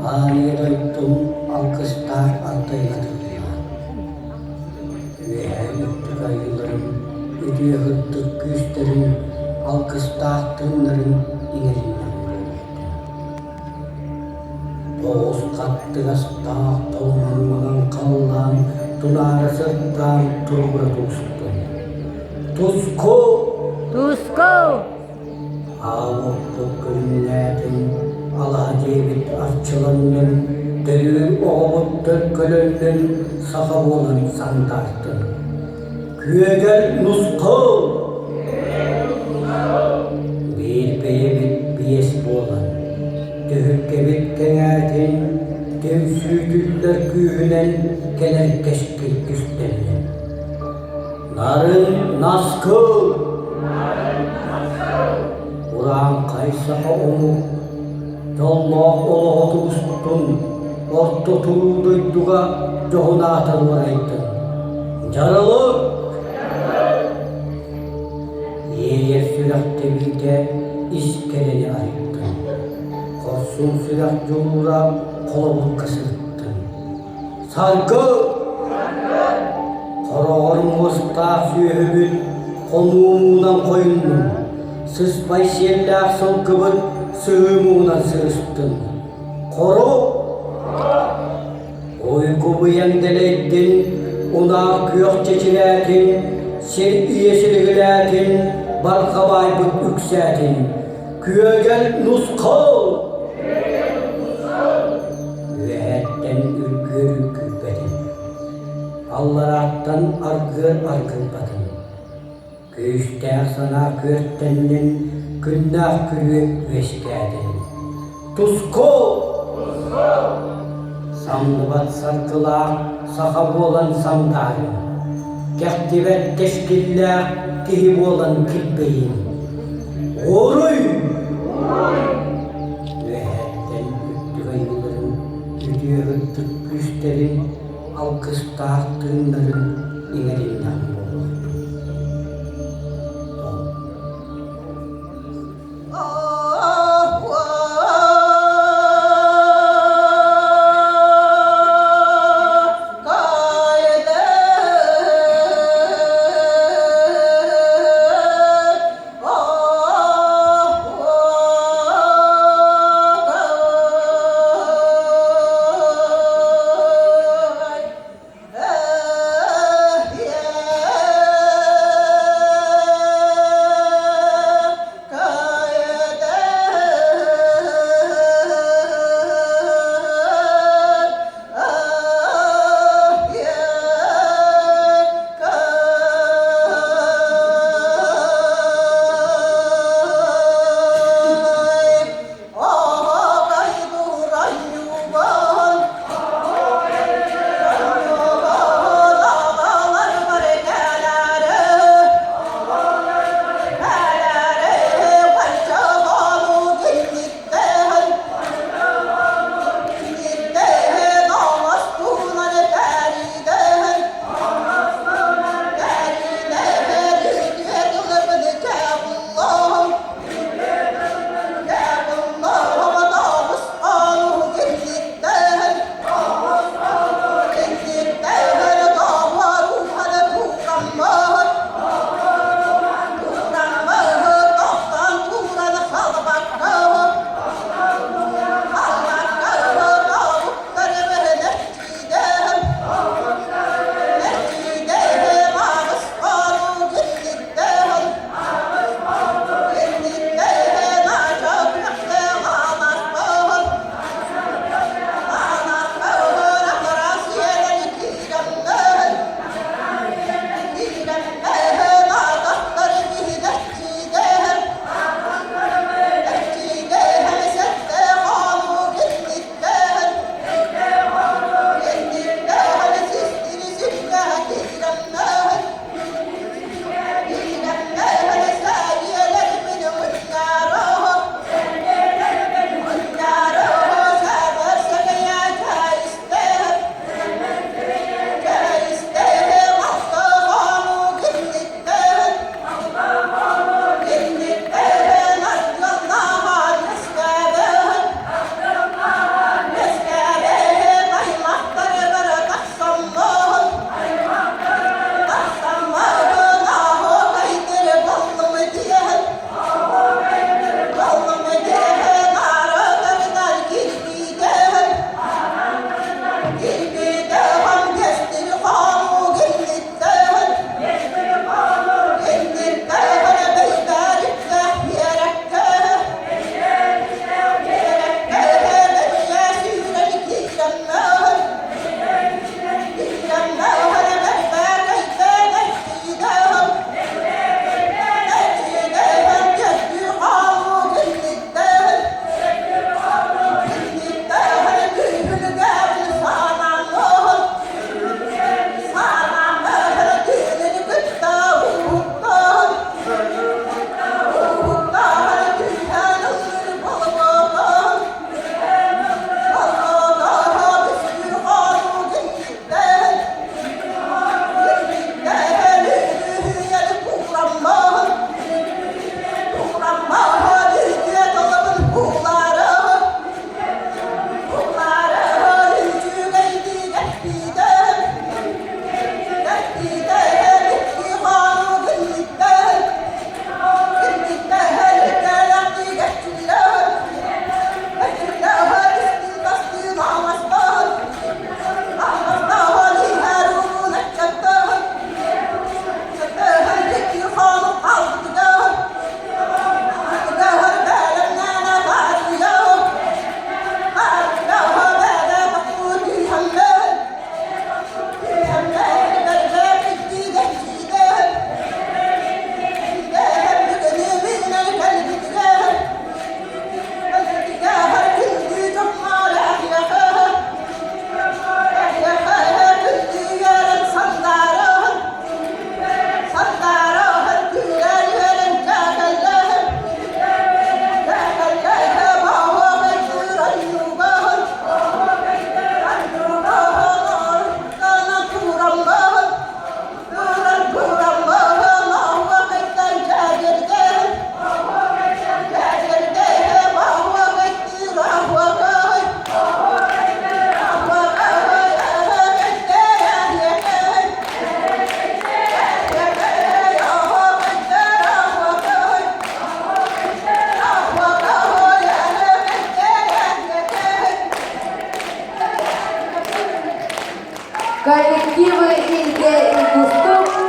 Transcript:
Haneye doyttum alkışlar attaylatırlar. Ve yurttuk ayılarım, ödüye hırttık güçlerin, alkışlar tınların inerinden bulurdu. Boğuz kattı gasta, tolmanmadan kallan, tunara sırttan tuğra tuştum. Tusko! Ağlıklık gülünlerden, Alacevit arçılanın, Dölü oğuttur kölünün, Sahab olan sandartın. Küyegel nuskul! Bir beye bit biyes bolan, Dühükke bit kengertin, Devsüydüller kühünen, Geler keşkil güçlerine. Narın naskul! Ulan kaysaha onu, Yallah ola otubustun, orta turu duyduga johuna atarlar ayttın. Jaralı! Yer sülah tebide iskeleni ayttın. Korsun sülah yolura kolabuk kısırttın. Sargı! Kararın vıstağ süyübün konuğundan koyundun. Sıspay şerler sılkıbın sığımığına sığıştın. Koru! Uyku bıyendeleydin, ona kıyok çeçilertin, serpi yeşilgilertin, balkabay büt yükseltin. Küyegel nuskul! Vehetten ürkür küpedin. Allahattan argır argılpadın. Köyüştär sana körttenden günnah külüp veşkədin. Tusko! Sandıbat sarkıla sahab olan sandarın. Gəhtivet teşkiller kihib olan kilbeyin. Oruy! Vehetten üttü ayıların, üdüye hıttık güçlerin, alkıştağ tığınların inerinden bulurdu. Коллективы Ильге и Густук